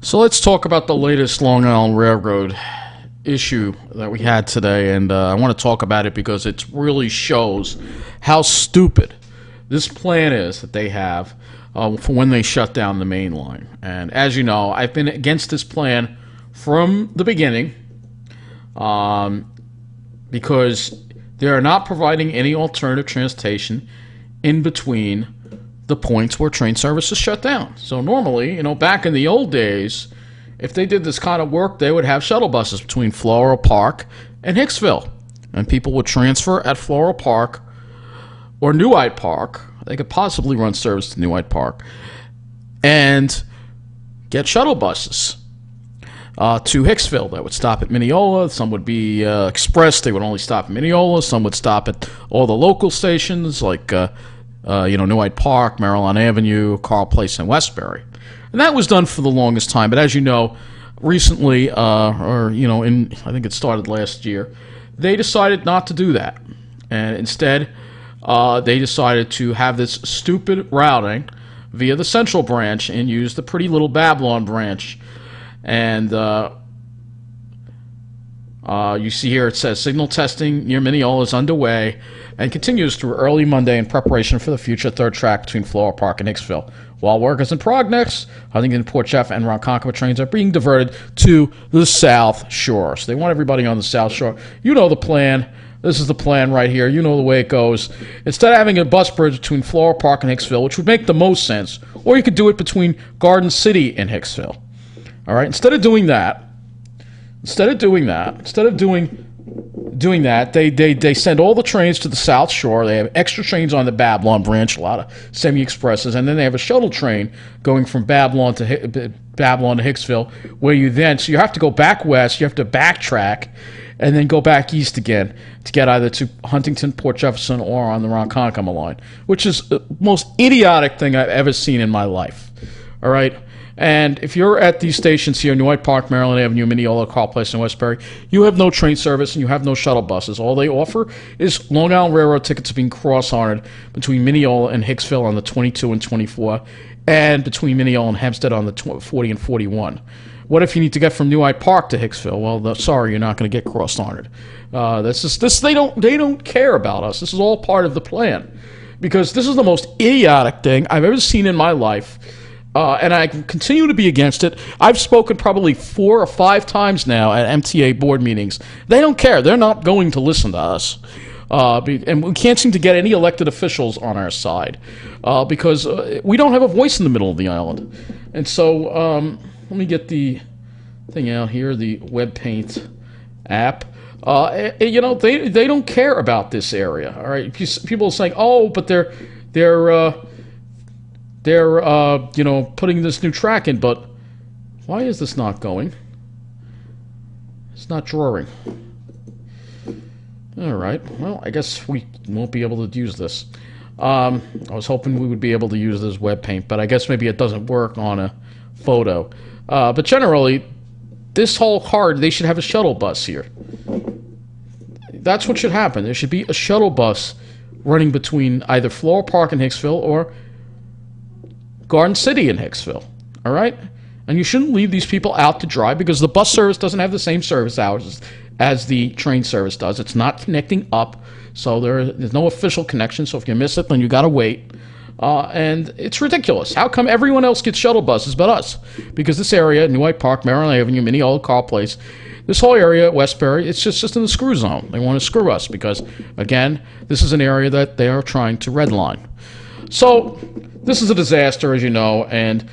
So let's talk about the latest Long Island Railroad issue that we had today, and I want to talk about it because it really shows how stupid this plan is that they have for when they shut down the main line. And as you know, I've been against this plan from the beginning because they are not providing any alternative transportation in between the points where train service is shut down. So normally, back in the old days, if they did this kind of work, they would have shuttle buses between Floral Park and Hicksville. And people would transfer at Floral Park or New Hyde Park. They could possibly run service to New Hyde Park and get shuttle buses to Hicksville that would stop at Mineola. Some would be express. They would only stop at Mineola. Some would stop at all the local stations like New Hyde Park, Maryland Avenue, Carl Place, and Westbury. And that was done for the longest time. But as you know, recently, I think it started last year, they decided not to do that. And instead, they decided to have this stupid routing via the Central Branch and use the pretty little Babylon branch. And you see here it says signal testing near Mineola is underway and continues through early Monday in preparation for the future third track between Floral Park and Hicksville. While work is in progress, Huntington, Port Jeff, and Ronkonkoma trains are being diverted to the South Shore. So they want everybody on the South Shore. You know the plan. This is the plan right here. You know the way it goes. Instead of having a bus bridge between Floral Park and Hicksville, which would make the most sense, or you could do it between Garden City and Hicksville. All right. Instead of doing that, they send all the trains to the South Shore. They have extra trains on the Babylon branch, a lot of semi-expresses, and then they have a shuttle train going from Babylon to Hicksville, where you have to go back west, you have to backtrack, and then go back east again to get either to Huntington, Port Jefferson, or on the Ronkonkoma line, which is the most idiotic thing I've ever seen in my life. All right. And if you're at these stations here, New Hyde Park, Maryland Avenue, Mineola, Carl Place, and Westbury, you have no train service and you have no shuttle buses. All they offer is Long Island Railroad tickets being cross-honored between Mineola and Hicksville on the 22 and 24, and between Mineola and Hempstead on the 40 and 41. What if you need to get from New Hyde Park to Hicksville? Well, sorry, you're not going to get cross-honored. They don't care about us. This is all part of the plan, because this is the most idiotic thing I've ever seen in my life. And I continue to be against it. I've spoken probably 4 or 5 times now at MTA board meetings. They don't care. They're not going to listen to us. And we can't seem to get any elected officials on our side because we don't have a voice in the middle of the island. And so let me get the thing out here, the WebPaint app. They don't care about this area. All right, people are saying, oh, but they're putting this new track in, but why is this not going? It's not drawing. All right, well, I guess we won't be able to use this. I was hoping we would be able to use this web paint, but I guess maybe it doesn't work on a photo. But generally, this whole card, they should have a shuttle bus here. That's what should happen. There should be a shuttle bus running between either Floral Park and Hicksville or Garden City in Hicksville, all right? And you shouldn't leave these people out to dry because the bus service doesn't have the same service hours as the train service does. It's not connecting up, so there's no official connection. So if you miss it, then you got to wait. And it's ridiculous. How come everyone else gets shuttle buses but us? Because this area, New Hyde Park, Maryland Avenue, Mineola, Carl Place, this whole area, Westbury, it's just in the screw zone. They want to screw us because, again, this is an area that they are trying to redline. So this is a disaster, as you know, and,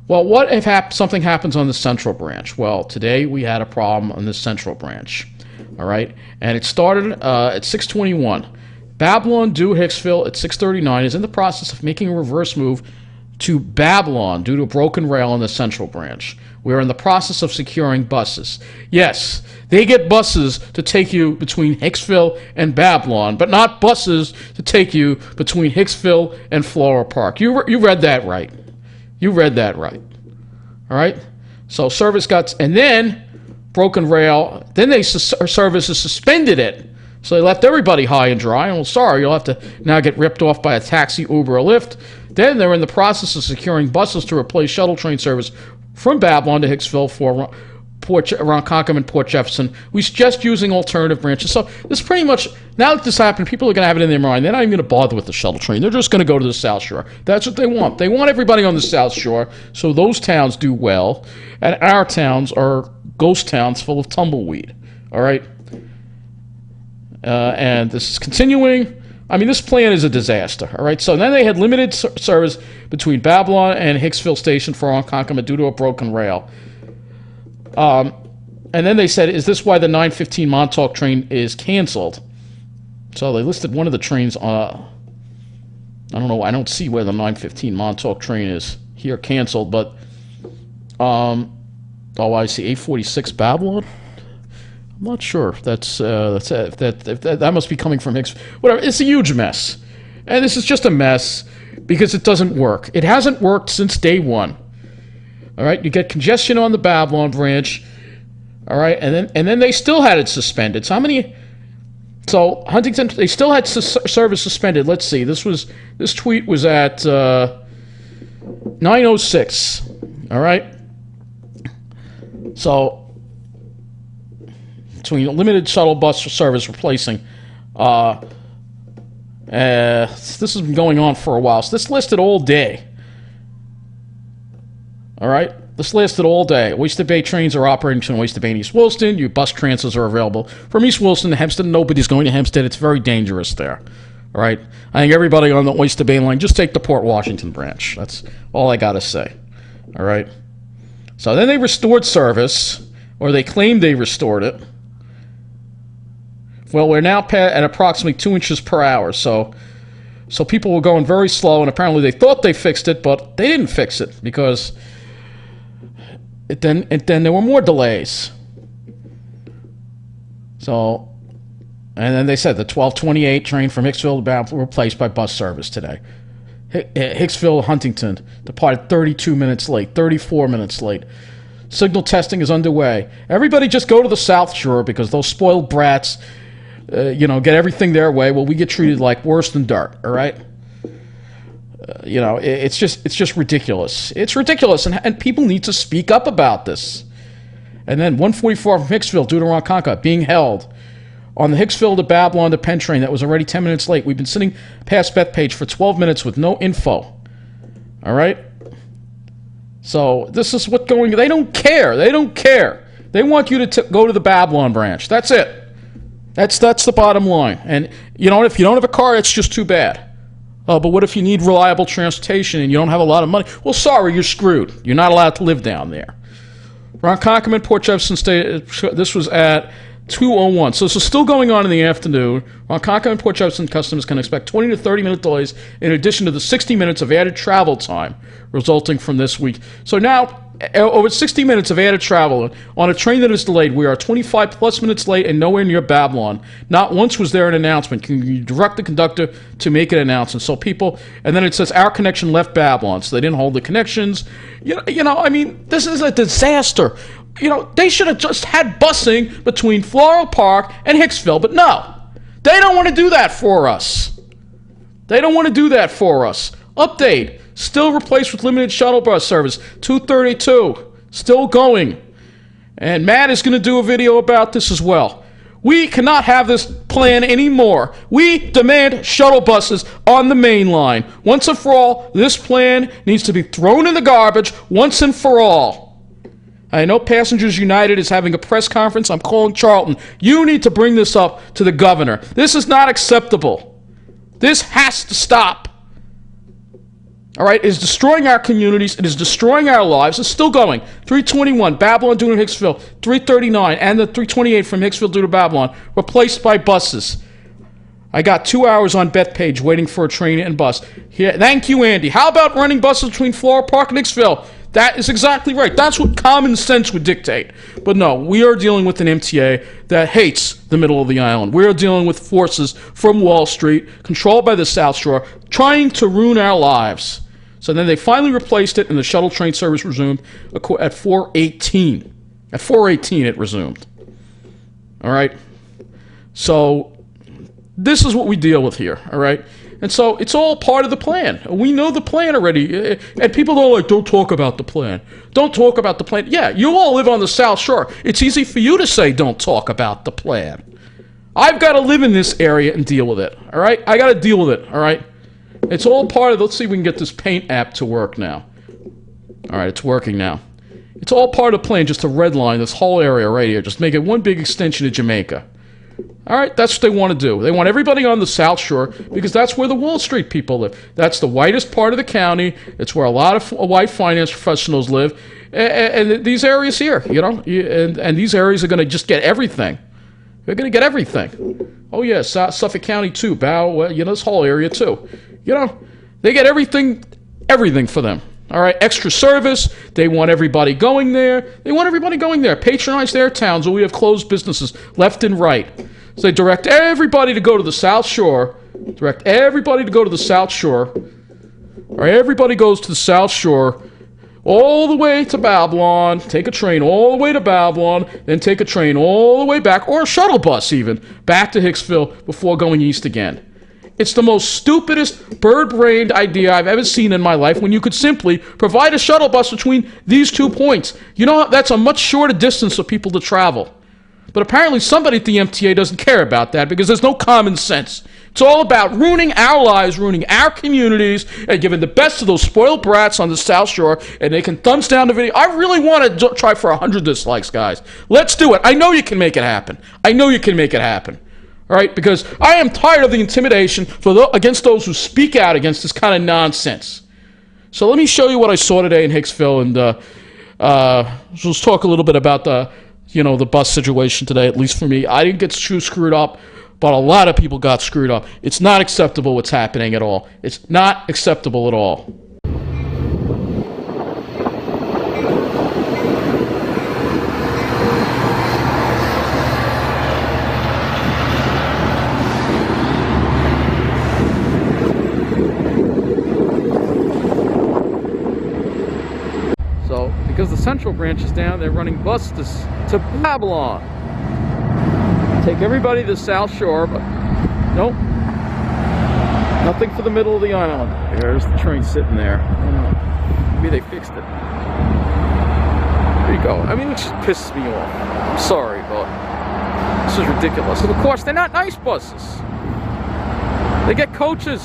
well, what if something happens on the Central Branch? Well, today we had a problem on the Central Branch, all right? And it started at 6:21. Babylon due Hicksville at 6:39 is in the process of making a reverse move to Babylon due to a broken rail on the Central Branch. We are in the process of securing buses. Yes, they get buses to take you between Hicksville and Babylon, but not buses to take you between Hicksville and Floral Park. You read that right. You read that right. All right? So service got, and then broken rail, then services suspended it. So they left everybody high and dry. And well, sorry, you'll have to now get ripped off by a taxi, Uber, or Lyft. Then they're in the process of securing buses to replace shuttle train service from Babylon to Hicksville for Ronkonkoma and Port Jefferson. We're just using alternative branches. So this pretty much, now that this happened, people are going to have it in their mind. They're not even going to bother with the shuttle train. They're just going to go to the South Shore. That's what they want. They want everybody on the South Shore, so those towns do well, and our towns are ghost towns full of tumbleweed. All right? And this is continuing. I mean, this plan is a disaster, all right? So then they had limited service between Babylon and Hicksville Station for Ronkonkoma due to a broken rail. And then they said, is this why the 9:15 Montauk train is canceled? So they listed one of the trains. I don't know. I don't see where the 9:15 Montauk train is here canceled, but oh, I see 846 Babylon. I'm not sure. That must be coming from Hicks. Whatever. It's a huge mess, and this is just a mess because it doesn't work. It hasn't worked since day one. All right, you get congestion on the Babylon branch. All right, and then they still had it suspended. So how many? So Huntington, they still had service suspended. Let's see. This tweet was at 9:06. All right. So between limited shuttle bus service replacing, this has been going on for a while. So this listed all day. All right, this lasted all day. Oyster Bay trains are operating between Oyster Bay and East Williston. Your bus transfers are available from East Williston to Hempstead. Nobody's going to Hempstead. It's very dangerous there. All right, I think everybody on the Oyster Bay line, just take the Port Washington branch. That's all I got to say. All right. So then they restored service, or they claimed they restored it. Well, we're now at approximately 2 inches per hour. So people were going very slow, and apparently they thought they fixed it, but they didn't fix it because then there were more delays. So, and then they said the 1228 train from Hicksville to Babylon replaced by bus service today. Hicksville Huntington departed 32 minutes late, 34 minutes late. Signal testing is underway. Everybody just go to the South Shore because those spoiled brats, get everything their way. Well, we get treated like worse than dirt. All right. It's just ridiculous. It's ridiculous, and people need to speak up about this. And then 144 from Hicksville due to Ronkonkoma being held on the Hicksville to Babylon to Penn train that was already 10 minutes late. We've been sitting past Bethpage for 12 minutes with no info. All right? So this is what's going on. They don't care. They don't care. They want you to go to the Babylon branch. That's it. That's the bottom line. And, if you don't have a car, it's just too bad. But what if you need reliable transportation and you don't have a lot of money? Well, sorry, you're screwed. You're not allowed to live down there. Ronkonkoma and Port Jefferson State, this was at 2:01. So this is still going on in the afternoon. Ronkonkoma and Port Jefferson customers can expect 20 to 30 minute delays in addition to the 60 minutes of added travel time resulting from this week. So now, over 60 minutes of added travel on a train that is delayed. We are 25 plus minutes late and nowhere near Babylon. Not once was there an announcement. Can you direct the conductor to make an announcement? So people, and then it says our connection left Babylon, so they didn't hold the connections. This is a disaster. They should have just had busing between Floral Park and Hicksville, but no. They don't want to do that for us. They don't want to do that for us. Update. Still replaced with limited shuttle bus service. 232. Still going. And Matt is going to do a video about this as well. We cannot have this plan anymore. We demand shuttle buses on the main line. Once and for all, this plan needs to be thrown in the garbage once and for all. I know Passengers United is having a press conference. I'm calling Charlton. You need to bring this up to the governor. This is not acceptable. This has to stop. All right, it is destroying our communities. It is destroying our lives. It's still going. 321, Babylon due to Hicksville. 339, and the 328 from Hicksville due to Babylon, replaced by buses. I got 2 hours on Bethpage waiting for a train and bus. Here, thank you, Andy. How about running buses between Floral Park and Hicksville? That is exactly right. That's what common sense would dictate. But no, we are dealing with an MTA that hates the middle of the island. We are dealing with forces from Wall Street, controlled by the South Shore, trying to ruin our lives. So then they finally replaced it, and the shuttle train service resumed at 4:18. At 4:18, it resumed. All right? So this is what we deal with here, all right? And so it's all part of the plan. We know the plan already. And people are like, don't talk about the plan. Don't talk about the plan. Yeah, you all live on the South Shore. It's easy for you to say don't talk about the plan. I've got to live in this area and deal with it, all right? I got to deal with it, all right? It's all part of, let's see if we can get this paint app to work now. All right, it's working now. It's all part of the plan just to redline this whole area right here. Just make it one big extension of Jamaica. All right, that's what they want to do. They want everybody on the South Shore because that's where the Wall Street people live. That's the whitest part of the county. It's where a lot of white finance professionals live. And these areas here, you know, and these areas are going to just get everything. They're going to get everything. Oh, yeah, Suffolk County, too. Bow, you know, this whole area, too. You know, they get everything for them. All right, extra service. They want everybody going there. They want everybody going there. Patronize their towns where we have closed businesses left and right. So they direct everybody to go to the South Shore. Direct everybody to go to the South Shore. All right, everybody goes to the South Shore all the way to Babylon. Take a train all the way to Babylon. Then take a train all the way back, or a shuttle bus even, back to Hicksville before going east again. It's the most stupidest, bird-brained idea I've ever seen in my life when you could simply provide a shuttle bus between these 2 points. You know, that's a much shorter distance for people to travel. But apparently somebody at the MTA doesn't care about that because there's no common sense. It's all about ruining our lives, ruining our communities, and giving the best of those spoiled brats on the South Shore, and they can thumbs down the video. I really want to try for 100 dislikes, guys. Let's do it. I know you can make it happen. I know you can make it happen. All right, because I am tired of the intimidation against those who speak out against this kind of nonsense. So let me show you what I saw today in Hicksville, and let's talk a little bit about the bus situation today. At least for me, I didn't get too screwed up, but a lot of people got screwed up. It's not acceptable what's happening at all. It's not acceptable at all. Because the Central branch is down, they're running buses to Babylon. Take everybody to the South Shore, but nope. Nothing for the middle of the island. There's the train sitting there. Maybe they fixed it. There you go. I mean, it just pisses me off. I'm sorry, but this is ridiculous. And of course, they're not nice buses. They get coaches.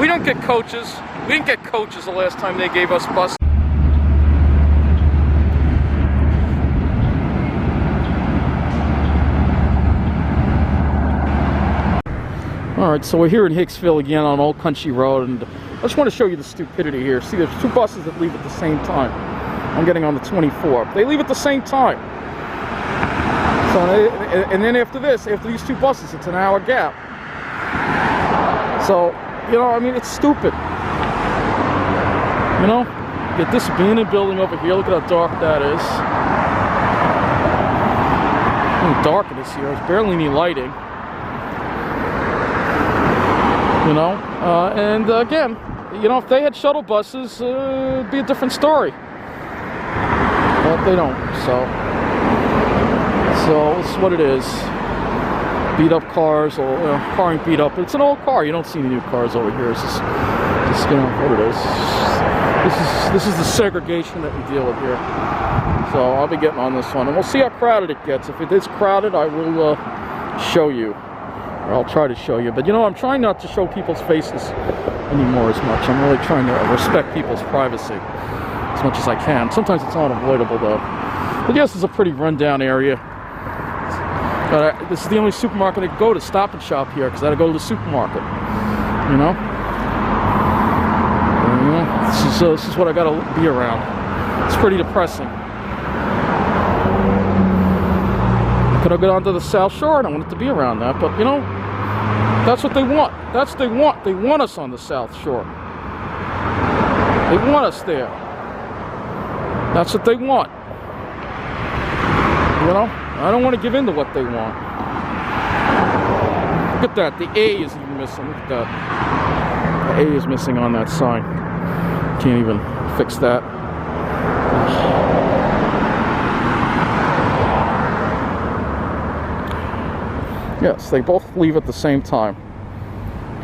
We don't get coaches. We didn't get coaches the last time they gave us buses. Alright, so we're here in Hicksville again on Old Country Road, and I just want to show you the stupidity here. See, there's 2 buses that leave at the same time. I'm getting on the 24. They leave at the same time. So, and then after these 2 buses, it's an hour gap. So, you know, I mean, it's stupid. You know, you get this abandoned building over here. Look at how dark that is. How dark it is here. There's barely any lighting. You know, and again, you know, if they had shuttle buses, it'd be a different story. But they don't, so this is what it is. Beat up cars, or car ain't beat up, but it's an old car. You don't see any new cars over here. It's just you know what it is. This is the segregation that we deal with here. So I'll be getting on this one, and we'll see how crowded it gets. If it is crowded, I will show you. Or I'll try to show you, but you know, I'm trying not to show people's faces anymore as much. I'm really trying to respect people's privacy as much as I can. Sometimes it's not avoidable though. But yes, it's a pretty rundown area. But this is the only supermarket I can go to, Stop and Shop here, because I gotta go to the supermarket. You know? This is what I gotta be around. It's pretty depressing. Could I go down to the South Shore? I don't want it to be around that, but you know, that's what they want. That's what they want. They want us on the South Shore. They want us there. That's what they want. You know, I don't want to give in to what they want. Look at that. The A is even missing. Look at that. The A is missing on that sign. Can't even fix that. Yes, they both leave at the same time.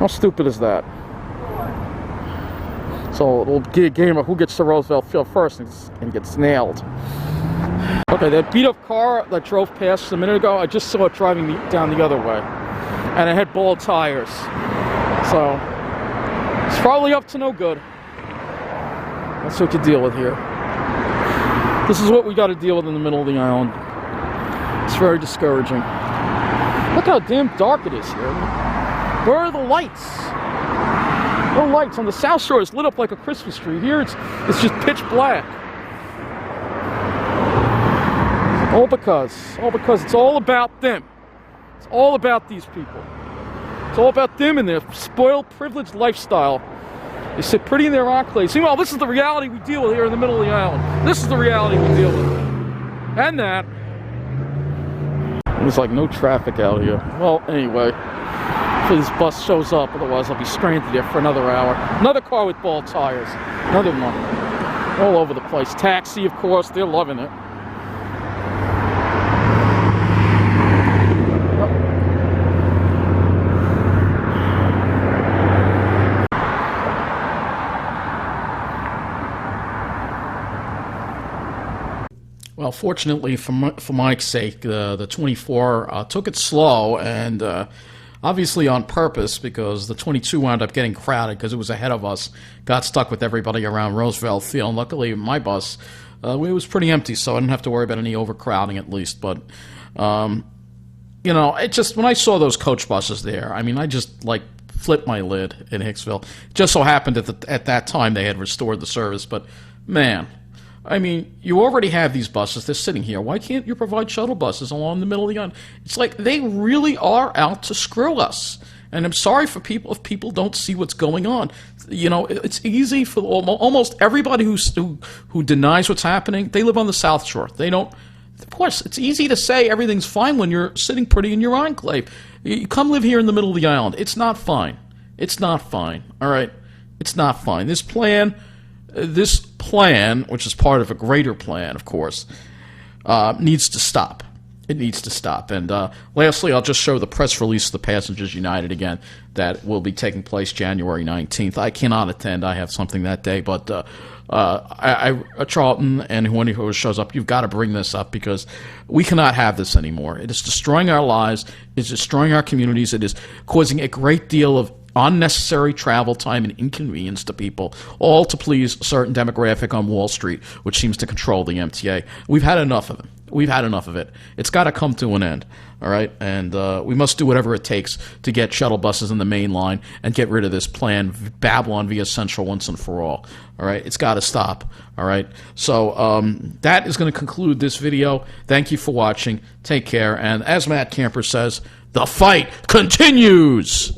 How stupid is that? So it'll be a game of who gets to Roosevelt Field first and gets nailed. Okay, that beat-up car that drove past a minute ago, I just saw it driving down the other way. And it had bald tires. So, it's probably up to no good. That's what you deal with here. This is what we got to deal with in the middle of the island. It's very discouraging. Look how damn dark it is here. Where are the lights? No lights. On the South Shore, it's lit up like a Christmas tree. Here, it's just pitch black. All because it's all about them. It's all about these people. It's all about them and their spoiled, privileged lifestyle. They sit pretty in their enclave. See, well, this is the reality we deal with here in the middle of the island. This is the reality we deal with. And that. There's like no traffic out here. Well, anyway. Hopefully this bus shows up. Otherwise, I'll be stranded here for another hour. Another car with bald tires. Another one. All over the place. Taxi, of course. They're loving it. Well, fortunately for Mike's sake, the 24 took it slow, and obviously on purpose, because the 22 wound up getting crowded because it was ahead of us, got stuck with everybody around Roosevelt Field. Luckily, my bus, it was pretty empty, so I didn't have to worry about any overcrowding at least. But, you know, it just, when I saw those coach buses there, I mean, I just, like, flipped my lid in Hicksville. It just so happened at that time they had restored the service, but, man, I mean, you already have these buses. They're sitting here. Why can't you provide shuttle buses along the middle of the island? It's like they really are out to screw us. And I'm sorry for people if people don't see what's going on. You know, it's easy for almost everybody who denies what's happening. They live on the South Shore. They don't. Of course, it's easy to say everything's fine when you're sitting pretty in your enclave. You come live here in the middle of the island. It's not fine. It's not fine. All right? It's not fine. This plan, which is part of a greater plan, of course, needs to stop. It needs to stop. And lastly, I'll just show the press release of the Passengers United again that will be taking place January 19th. I cannot attend. I have something that day. But Charlton and whoever shows up, you've got to bring this up because we cannot have this anymore. It is destroying our lives. It is destroying our communities. It is causing a great deal of unnecessary travel time and inconvenience to people, all to please a certain demographic on Wall Street, which seems to control the MTA. We've had enough of it. We've had enough of it. It's got to come to an end, all right? And we must do whatever it takes to get shuttle buses in the main line and get rid of this plan, Babylon via Central once and for all right? It's got to stop, all right? So that is going to conclude this video. Thank you for watching. Take care. And as Matt Camper says, the fight continues!